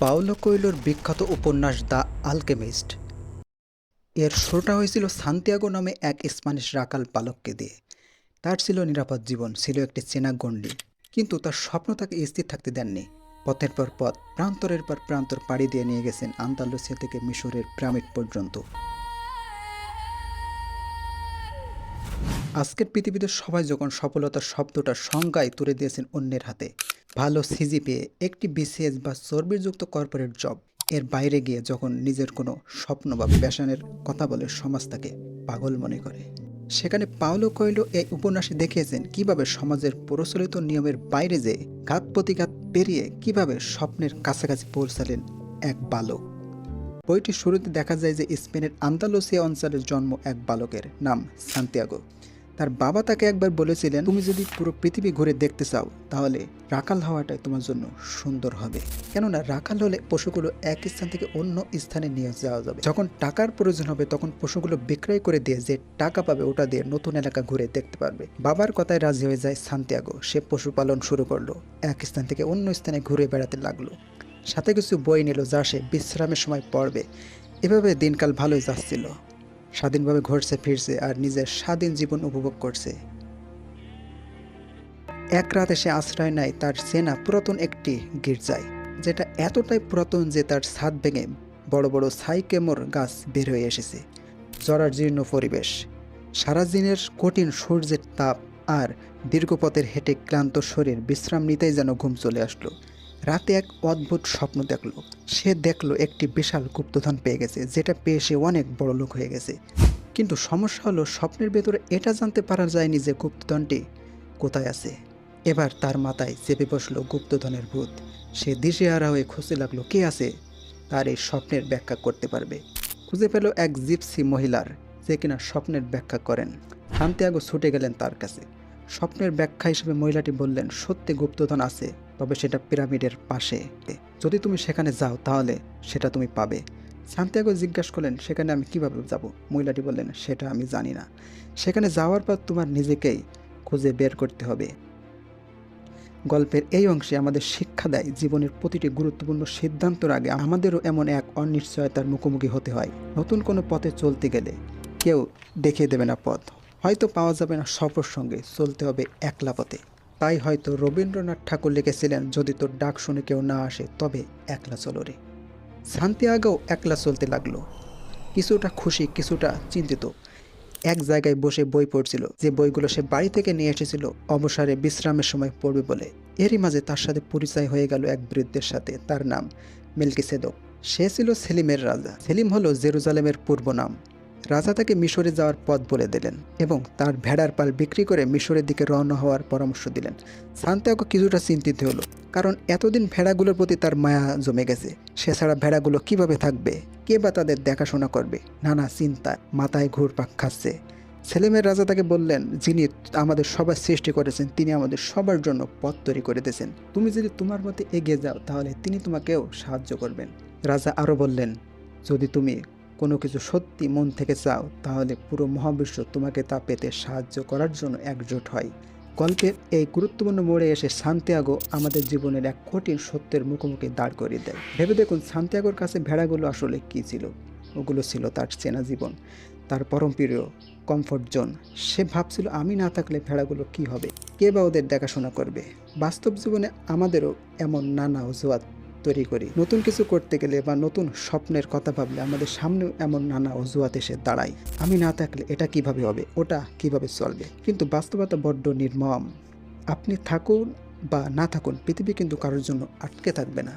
Paulo কোয়েলোর বিখ্যাত উপন্যাস the Alchemist এর শুরুটা হয়েছিল সান্তিয়াগো নামে এক স্প্যানিশ রাখাল বালককে দিয়ে। তার ছিল নিরাপদ জীবন, ছিল একটি চেনা গণ্ডি, কিন্তু তার স্বপ্ন তাকে স্থির থাকতে দেননি। পথের পর পথ, প্রান্তরের পর প্রান্তর পাড়ি দিয়ে নিয়ে গেছেন আন্দালুসিয়া থেকে মিশরের পিরামিড পর্যন্ত। আজকের পৃথিবীতে সবাই যখন সফলতার শব্দটা সংজ্ঞায় তুলে দিয়েছেন অন্যের হাতে, ভালো সিজি পেয়ে একটি বিসিএস বা চর্বিযুক্ত কর্পোরেট জব, এর বাইরে গিয়ে যখন নিজের কোনো স্বপ্ন বা প্যাশনের কথা বলে সমাজ তাকে পাগল মনে করে। সেখানে পাওলো কোয়েলো এই উপন্যাসে দেখিয়েছেন কিভাবে সমাজের প্রচলিত নিয়মের বাইরে যেয়ে ঘাত প্রতিঘাত পেরিয়ে কিভাবে স্বপ্নের কাছাকাছি পৌঁছালেন এক বালক। বইটির শুরুতে দেখা যায় যে স্পেনের আন্দালুসিয়া অঞ্চলের জন্ম এক বালকের নাম সান্তিয়াগো। তার বাবা তাকে একবার বলেছিলেন, তুমি যদি পুরো পৃথিবী ঘুরে দেখতে চাও তাহলে রাখাল হওয়াটাই তোমার জন্য সুন্দর হবে, কেননা রাখাল হলে পশুগুলো এক স্থান থেকে অন্য স্থানে নিয়ে যাওয়া যাবে। যখন টাকার প্রয়োজন হবে তখন পশুগুলো বিক্রয় করে দিয়ে যে টাকা পাবে ওটা দিয়ে নতুন এলাকা ঘুরে দেখতে পারবে। বাবার কথায় রাজি হয়ে যায় সান্তিয়াগো। সে পশুপালন শুরু করলো, এক স্থান থেকে অন্য স্থানে ঘুরে বেড়াতে লাগলো। সাথে কিছু বই নিল যা সে বিশ্রামের সময় পড়বে। এভাবে দিনকাল ভালোই যাচ্ছিল। স্বাধীনভাবে ঘুরছে ফিরছে আর নিজের স্বাধীন জীবন উপভোগ করছে। এক রাতে সে আশ্রয় নেয় তার চেনা পুরাতন একটি গির্জায়, যেটা এতটাই পুরাতন যে তার ছাদ ভেঙে বড় বড় সাইকেমোর গাছ বের হয়ে এসেছে। জরাজীর্ণ পরিবেশ, সারা দিনের কঠিন সূর্যের তাপ আর দীর্ঘ পথের হেঁটে ক্লান্ত শরীর বিশ্রাম নিতেই যেন ঘুম চলে আসলো। রাতে এক অদ্ভুত স্বপ্ন দেখলো। সে দেখলো একটি বিশাল গুপ্তধন পেয়ে গেছে, যেটা পেয়ে সে অনেক বড় লোক হয়ে গেছে। কিন্তু সমস্যা হলো স্বপ্নের ভেতরে এটা জানতে পারা যায়নি যে গুপ্তধনটি কোথায় আছে। এবার তার মাথায় চেপে বসলো গুপ্তধনের ভূত। সে দিশেহারা হয়ে খুঁজতে লাগলো কে আছে তার এই স্বপ্নের ব্যাখ্যা করতে পারবে। খুঁজে পেল এক জিপসি মহিলার, যে কিনা স্বপ্নের ব্যাখ্যা করেন। সান্তিয়াগো ছুটে গেলেন তার কাছে। স্বপ্নের ব্যাখ্যা হিসেবে মহিলাটি বললেন, সত্যি গুপ্তধন আছে, তবে সেটা পিরামিডের পাশে। যদি তুমি সেখানে যাও তাহলে সেটা তুমি পাবে। সান্তিয়াগো জিজ্ঞাসা করলেন, সেখানে আমি কিভাবে যাব? মহিলাটি বললেন, সেটা আমি জানি না। সেখানে যাওয়ার পর তোমার নিজেকেই খুঁজে বের করতে হবে। গল্পের এই অংশে আমাদের শিক্ষা দেয়, জীবনের প্রতিটি গুরুত্বপূর্ণ সিদ্ধান্তের আগে আমাদেরও এমন এক অনিশ্চয়তার মুখোমুখি হতে হয়। নতুন কোনো পথে চলতে গেলে কেউ দেখিয়ে দেবে না পথ, হয়তো পাওয়া যাবে না সফর সঙ্গে, চলতে হবে একলা পথে। তাই হয়তো রবীন্দ্রনাথ ঠাকুর লিখেছিলেন, যদি তোর ডাক শুনে কেউ না আসে তবে একলা চলো রে। সান্তিয়াগো একলা চলতে লাগলো, কিছুটা খুশি কিছুটা চিন্তিত। এক জায়গায় বসে বই পড়ছিল, যে বইগুলো সে বাড়ি থেকে নিয়ে এসেছিল অবসরে বিশ্রামের সময় পড়বে বলে। এরই মাঝে তার সাথে পরিচয় হয়ে গেল এক বৃদ্ধের সাথে। তার নাম মেলকিসেদক। সে ছিল সেলিমের রাজা। সেলিম হলো জেরুজালেমের পূর্ব নাম। রাজা তাকে মিশরে যাওয়ার পথ বলে দিলেন এবং তার ভেড়ার পাল বিক্রি করে মিশরের দিকে রওনা হওয়ার পরামর্শ দিলেন। সান্তিয়াগো কিছুটা চিন্তিত হলো, কারণ এতদিন ভেড়াগুলোর প্রতি তার মায়া জমে গেছে। সে ছাড়া ভেড়াগুলো কিভাবে থাকবে, কে বা তাদের দেখাশোনা করবে? নানা চিন্তায় মাথায় ঘুরপাক খাচ্ছে। সেলিমের রাজা তাকে বললেন, যিনি আমাদের সবার সৃষ্টি করেছেন তিনি আমাদের সবার জন্য পথ তৈরি করে দিয়েছেন। তুমি যদি তোমার মতে এগিয়ে যাও তাহলে তিনি তোমাকেও সাহায্য করবেন। রাজা আরও বললেন, যদি তুমি কোনো কিছু সত্যি মন থেকে চাও তাহলে পুরো মহাবিশ্ব তোমাকে তা পেতে সাহায্য করার জন্য একজোট হয়। গল্পের এই গুরুত্বপূর্ণ মোড়ে এসে সান্তিয়াগো আমাদের জীবনের এক কঠিন সত্যের মুখোমুখি দাঁড় করিয়ে দেয়। ভেবে দেখুন, সান্তিয়াগোর কাছে ভেড়াগুলো আসলে কী ছিল? ওগুলো ছিল তার চেনা জীবন, তার পরম প্রিয় কমফোর্ট জোন। সে ভাবছিল, আমি না থাকলে ভেড়াগুলো কি হবে, কে বা ওদের দেখাশোনা করবে? বাস্তব জীবনে আমাদেরও এমন নানা অজুহাত তৈরি করি। নতুন কিছু করতে গেলে বা নতুন স্বপ্নের কথা ভাবলে আমাদের সামনেও এমন নানা অজুহাত এসে দাঁড়ায়। আমি না থাকলে এটা কিভাবে হবে, ওটা কিভাবে চলবে। কিন্তু বাস্তবতা বড্ড নির্মম। আপনি থাকুন বা না থাকুন, পৃথিবী কিন্তু কারোর জন্য আটকে থাকবে না।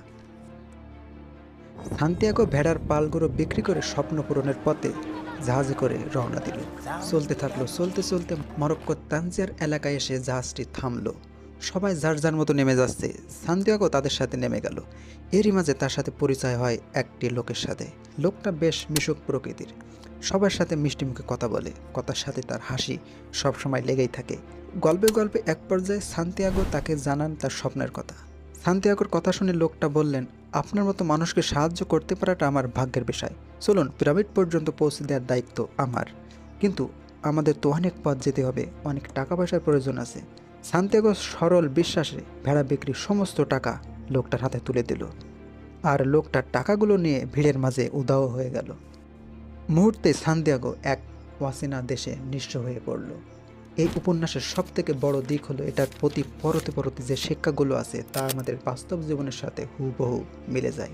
সান্তিয়াগো ভেড়ার পালগুলো বিক্রি করে স্বপ্ন পূরণের পথে জাহাজে করে রওনা দিল। চলতে থাকলো, চলতে চলতে মরক্কোর তানজিয়ার এলাকায় এসে জাহাজটি থামলো। সবাই যার যার মতো নেমে যাচ্ছে। সান্তিয়াগো তাদের সাথে নেমে গেল। এরই মাঝে তার সাথে পরিচয় হয় একটি লোকের সাথে। লোকটা বেশ মিশুক প্রকৃতির, সবার সাথে মিষ্টি মুখে কথা বলে, কথার সাথে তার হাসি সবসময় লেগেই থাকে। গল্পে গল্পে এক পর্যায়ে সান্তিয়াগো তাকে জানান তার স্বপ্নের কথা। সান্তিয়াগোর কথা শুনে লোকটা বললেন, আপনার মতো মানুষকে সাহায্য করতে পারাটা আমার ভাগ্যের বিষয়। চলুন, পিরামিড পর্যন্ত পৌঁছে দেওয়ার দায়িত্ব আমার, কিন্তু আমাদের তো অনেক পথ যেতে হবে, অনেক টাকা পয়সার প্রয়োজন আছে। সান্তিয়াগো সরল বিশ্বাসে ভেড়া বিক্রির সমস্ত টাকা লোকটার হাতে তুলে দিল। আর লোকটা টাকাগুলো নিয়ে ভিড়ের মাঝে উধাও হয়ে গেল। মুহূর্তে সান্তিয়াগো এক অচেনা দেশে নিঃস্ব হয়ে পড়ল। এই উপন্যাসের সবথেকে বড় দিক হলো এটার প্রতি পরতে পরতে যে শিক্ষাগুলো আছে তা আমাদের বাস্তব জীবনের সাথে হুবহু মিলে যায়।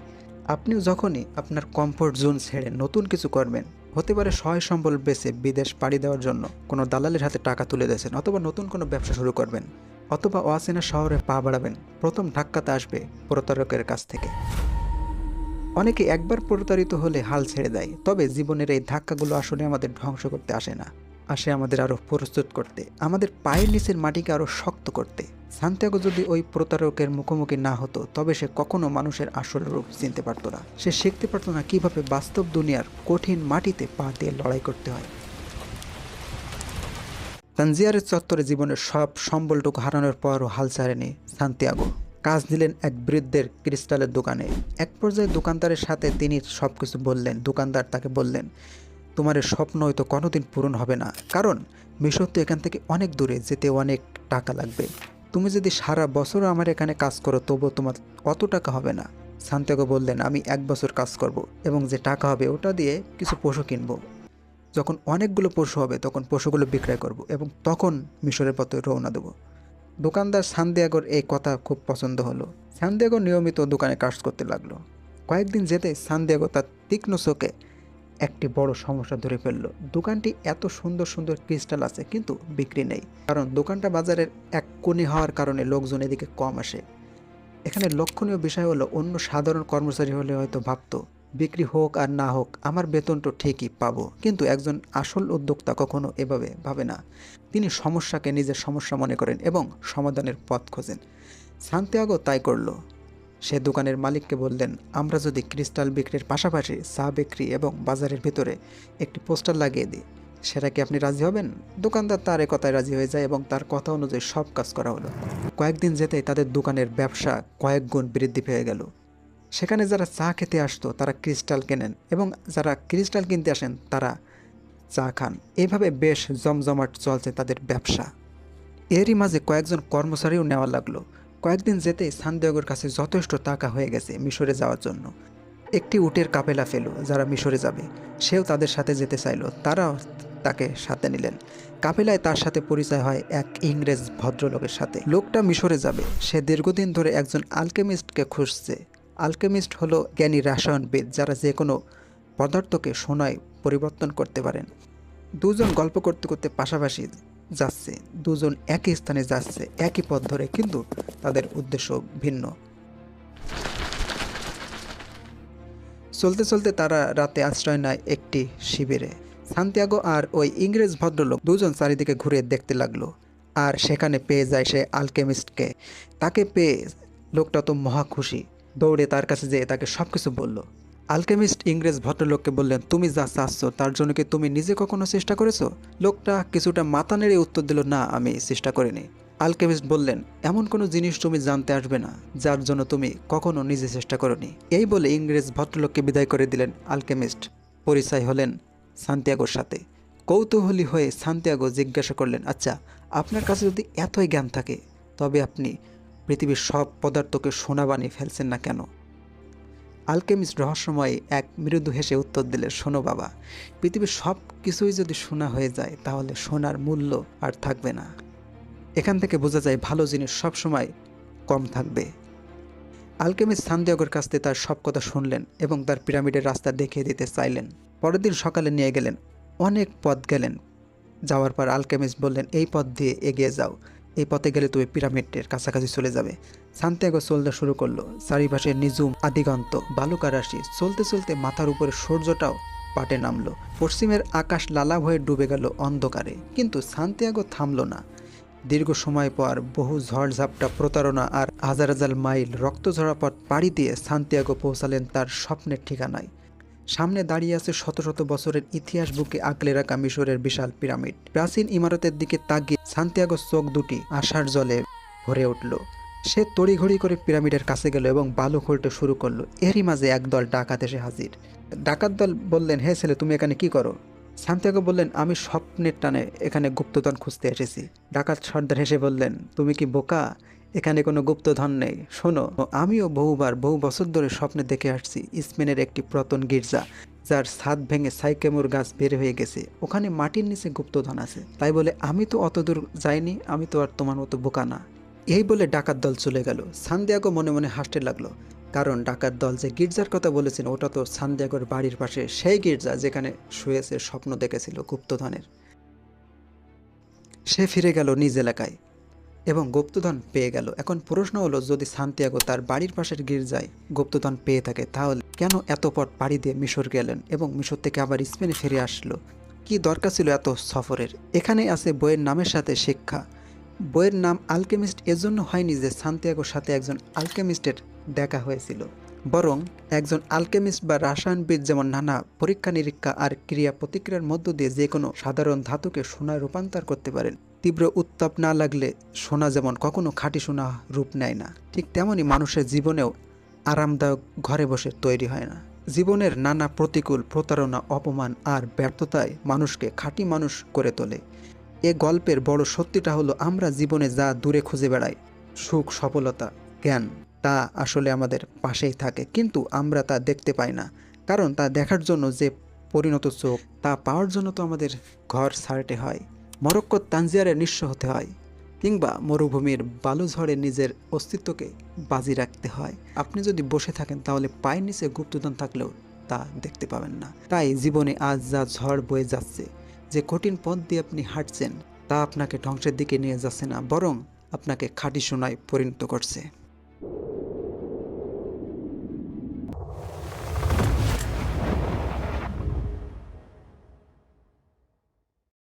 আপনিও যখনই আপনার কমফোর্ট জোন ছেড়ে নতুন কিছু করবেন, হতে পারে সহায় সম্বল বেচে বিদেশ পাড়ি দেওয়ার জন্য কোনো দালালের হাতে টাকা তুলে দিয়েছেন, অথবা নতুন কোনো ব্যবসা শুরু করবেন, অথবা অচেনা শহরে পা বাড়াবেন, প্রথম ধাক্কাতে আসবে প্রতারকের কাছ থেকে। অনেকে একবার প্রতারিত হলে হাল ছেড়ে দেয়, তবে জীবনের এই ধাক্কাগুলো আসলে আমাদের ধ্বংস করতে আসে না, আসে আমাদের আরও প্রস্তুত করতে, আমাদের পায়ের নিচের মাটিকে আরও শক্ত করতে। সান্তিয়াগো যদি ওই প্রতারকের মুখোমুখি না হতো, তবে সে কখনো মানুষের আসল রূপ চিনতে পারতো না। সে শিখতে পারতো না কিভাবে বাস্তব দুনিয়ার কঠিন মাটিতে পা দিয়ে লড়াই করতে হয়। তানজিয়ারের চত্বরে জীবনের সব সম্বলটুকু হারানোর পরও হাল ছাড়েনি সান্তিয়াগো। কাজ দিলেন এক বৃদ্ধের ক্রিস্টালের দোকানে। এক পর্যায়ে দোকানদারের সাথে তিনি সব কিছু বললেন। দোকানদার তাকে বললেন, তোমার এই স্বপ্ন হয়তো কোনোদিন পূরণ হবে না, কারণ মিশর তো এখান থেকে অনেক দূরে, যেতে অনেক টাকা লাগবে। তুমি যদি সারা বছরও আমার এখানে কাজ করো, তবুও তোমার অত টাকা হবে না। সান্তিয়াগো বললেন, আমি 1 বছর কাজ করব এবং যে টাকা হবে ওটা দিয়ে কিছু পশু কিনবো। যখন অনেকগুলো পশু হবে তখন পশুগুলো বিক্রয় করব এবং তখন মিশরের পথে রওনা দেব। দোকানদার সান্তিয়াগোর এই কথা খুব পছন্দ হলো। সান্তিয়াগো নিয়মিত দোকানে কাজ করতে লাগলো। কয়েকদিন যেতে সান্তিয়াগো তার তীক্ষ্ণ চোখে একটি বড় সমস্যা ধরে ফেললো। দোকানটি এত সুন্দর সুন্দর ক্রিস্টাল আছে, কিন্তু বিক্রি নেই, কারণ দোকানটা বাজারের এক কোণে হওয়ার কারণে লোকজন এদিকে কম আসে। এখানে লক্ষণীয় বিষয় হলো, অন্য সাধারণ কর্মচারী হলে হয়তো ভাবতো, বিক্রি হোক আর না হোক আমার বেতন তো ঠিকই পাবো, কিন্তু একজন আসল উদ্যোক্তা কখনো এভাবে ভাবে না। তিনি সমস্যাকে নিজের সমস্যা মনে করেন এবং সমাধানের পথ খোঁজেন। সান্তিয়াগো তাই করলো। সে দোকানের মালিককে বললেন, আমরা যদি ক্রিস্টাল বিক্রির পাশাপাশি চা বিক্রি এবং বাজারের ভিতরে একটি পোস্টার লাগিয়ে দিই, সেটা কি আপনি রাজি হবেন? দোকানদার তার এ কথায় রাজি হয়ে যায় এবং তার কথা অনুযায়ী সব কাজ করা হলো। কয়েকদিন যেতেই তাদের দোকানের ব্যবসা কয়েক গুণ বৃদ্ধি পেয়ে গেল। সেখানে যারা চা খেতে আসতো তারা ক্রিস্টাল কেনেন এবং যারা ক্রিস্টাল কিনতে আসেন তারা চা খান। এভাবে বেশ জমজমাট চলছে তাদের ব্যবসা। এরই মাঝে কয়েকজন কর্মচারীও নেওয়া লাগলো। কয়েকদিন যেতেই সান্তিয়াগোর কাছে যথেষ্ট টাকা হয়ে গেছে মিশরে যাওয়ার জন্য। একটি উটের কাফেলা ফেলো যারা মিশরে যাবে, সেও তাদের সাথে যেতে চাইলো। তারাও তাকে সাথে নিলেন। কাফেলায় তার সাথে পরিচয় হয় এক ইংরেজ ভদ্রলোকের সাথে। লোকটা মিশরে যাবে। সে দীর্ঘদিন ধরে একজন আলকেমিস্টকে খুঁজছে। আলকেমিস্ট হলো জ্ঞানী রসায়নবিদ, যারা যে কোনো পদার্থকে সোনায় পরিবর্তন করতে পারেন। দুজন গল্প করতে করতে পাশাপাশি যাচ্ছে, দুজন একই স্থানে যাচ্ছে একই পথ ধরে, কিন্তু তাদের উদ্দেশ্য ভিন্ন। চলতে চলতে তারা রাতে আশ্রয় নেয় একটি শিবিরে। সান্তিয়াগো আর ওই ইংরেজ ভদ্রলোক দুজন চারিদিকে ঘুরে দেখতে লাগলো, আর সেখানে পেয়ে যায় সে আলকেমিস্টকে। তাকে পেয়ে লোকটা তো মহা খুশি, দৌড়ে তার কাছে যেয়ে তাকে সব কিছু বলল। আলকেমিস্ট ইংরেজ ভদ্রলোককে বললেন, তুমি যা চাচ্ছ তার জন্য কি তুমি নিজে কখনো চেষ্টা করেছো? লোকটা কিছুটা মাথা নেড়ে উত্তর দিল, না, আমি চেষ্টা করিনি। আলকেমিস্ট বললেন, এমন কোনো জিনিস তুমি জানতে আসবে না যার জন্য তুমি কখনো নিজে চেষ্টা করোনি। এই বলে ইংরেজ ভদ্রলোককে বিদায় করে দিলেন। আলকেমিস্ট পরিচয় হলেন সান্তিয়াগোর সাথে। কৌতূহলী হয়ে সান্তিয়াগো জিজ্ঞাসা করলেন, আচ্ছা, আপনার কাছে যদি এতই জ্ঞান থাকে, তবে আপনি পৃথিবীর সব পদার্থকে সোনা বানিয়ে ফেলছেন না কেন? আলকেমিস্ট রহস্যময় এক মৃদু হেসে উত্তর দিলেন, শোনো বাবা, পৃথিবীর সব কিছুই যদি সোনা হয়ে যায়, তাহলে সোনার মূল্য আর থাকবে না। এখান থেকে বোঝা যায় ভালো জিনিস সবসময় কম থাকবে। আলকেমিস্ট সান্তিয়াগোর কাছ থেকে তার সব কথা শুনলেন এবং তার পিরামিডের রাস্তা দেখিয়ে দিতে চাইলেন। পরের দিন সকালে নিয়ে গেলেন। অনেক পথ গেলেন। যাওয়ার পর আলকেমিস্ট বললেন, এই পথ দিয়ে এগিয়ে যাও, এই পথে গেলে তুমি পিরামিডের কাছাকাছি চলে যাবে। সান্তিয়াগো চলতে শুরু করলো। চারিপাশে নিঝুম আদিগন্ত বালুকা রাশি। চলতে চলতে মাথার উপরে সূর্যটাও পাটে নামলো। পশ্চিমের আকাশ লালাভ হয়ে ডুবে গেল অন্ধকারে, কিন্তু সান্তিয়াগো থামল না। দীর্ঘ সময় পর বহু ঝড়ঝাপটা, প্রতারণা আর হাজার হাজার মাইল রক্তঝরা পথ পাড়ি দিয়ে সান্তিয়াগো পৌঁছালেন তার স্বপ্নের ঠিকানায়। সামনে দাঁড়িয়ে আছে শত শত বছরের ইতিহাস বুকে আঁকলে রাখা মিশরের বিশাল পিরামিড। প্রাচীন ইমারতের দিকে তাকিয়ে সান্তিয়াগোর চোখ দুটি আশার জলে ভরে উঠল। সে তড়িঘড়ি করে পিরামিডের কাছে গেল এবং বালু খুলতে শুরু করলো। এরই মাঝে একদল ডাকাত এসে হাজির। ডাকাত দল বললেন, হে ছেলে, তুমি এখানে কি করো? সান্তিয়াগো বললেন, আমি স্বপ্নের টানে এখানে গুপ্তধন খুঁজতে এসেছি। ডাকাত সর্দার হেসে বললেন, তুমি কি বোকা? এখানে কোনো গুপ্তধন নেই। শোনো, আমিও বহু বছর ধরে স্বপ্নে দেখে আসছি স্পেনের একটি পুরাতন গির্জা, যার ছাদ ভেঙে সাইকেমোর গাছ বের হয়ে গেছে। ওখানে মাটির নিচে গুপ্তধন আছে। তাই বলে আমি তো অত দূর যাইনি, আমি তো আর তোমার মতো বোকা না। এই বলে ডাকাত দল চলে গেল। সান্তিয়াগো মনে মনে হাসতে লাগলো, কারণ ডাকাত দল যে গির্জার কথা বলেছেন ওটা তো সান্তিয়াগোর বাড়ির পাশে সেই গির্জা যেখানে শুয়েছে স্বপ্ন দেখেছিল গুপ্তধনের। সে ফিরে গেল নিজ এলাকায় এবং গুপ্তধন পেয়ে গেল। এখন প্রশ্ন হলো, যদি সান্তিয়াগো তার বাড়ির পাশের গির্জায় গুপ্তধন পেয়ে থাকে, তাহলে কেন এত পথ পাড়ি দিয়ে মিশর গেলেন এবং মিশর থেকে আবার স্পেনে ফিরে আসলো? কি দরকার ছিল এত সফরের? এখানে আছে বইয়ের নামের সাথে শিক্ষা। বইয়ের নাম আলকেমিস্ট এজন্য হয়নি যে সান্তিয়াগোর সাথে একজন আলকেমিস্টের দেখা হয়েছিল, বরং একজন আলকেমিস্ট বা রসায়নবিদ যেমন নানা পরীক্ষা নিরীক্ষা আর ক্রিয়া প্রতিক্রিয়ার মধ্য দিয়ে যে কোনো সাধারণ ধাতুকে সোনায় রূপান্তর করতে পারেন। তীব্র উত্তাপ না লাগলে সোনা যেমন কখনো খাঁটি সোনা রূপ নেয় না, ঠিক তেমনি মানুষের জীবনেও আরামদায়ক ঘরে বসে তৈরি হয় না। জীবনের নানা প্রতিকূল, প্রতারণা, অপমান আর ব্যর্থতায় মানুষকে খাঁটি মানুষ করে তোলে। এ গল্পের বড় সত্যিটা হলো, আমরা জীবনে যা দূরে খুঁজে বেড়াই, সুখ, সফলতা, জ্ঞান, তা আসলে আমাদের পাশেই থাকে, কিন্তু আমরা তা দেখতে পাই না। কারণ তা দেখার জন্য যে পরিণত চোখ, তা পাওয়ার জন্য তো আমাদের ঘর ছাড়তে হয়, মরক্কোর তানজিয়ারে নিঃস্ব হতে হয়, কিংবা মরুভূমির বালুঝড়ে নিজের অস্তিত্বকে বাজি রাখতে হয়। আপনি যদি বসে থাকেন তাহলে পায়ের নিচে গুপ্তধন থাকলেও তা দেখতে পাবেন না। তাই জীবনে আজ যা ঝড় বয়ে যাচ্ছে, যে কঠিন পথ দিয়ে আপনি হাঁটছেন, তা আপনাকে ধ্বংসের দিকে নিয়ে যাচ্ছে না, বরং আপনাকে খাঁটি সোনায় পরিণত করছে।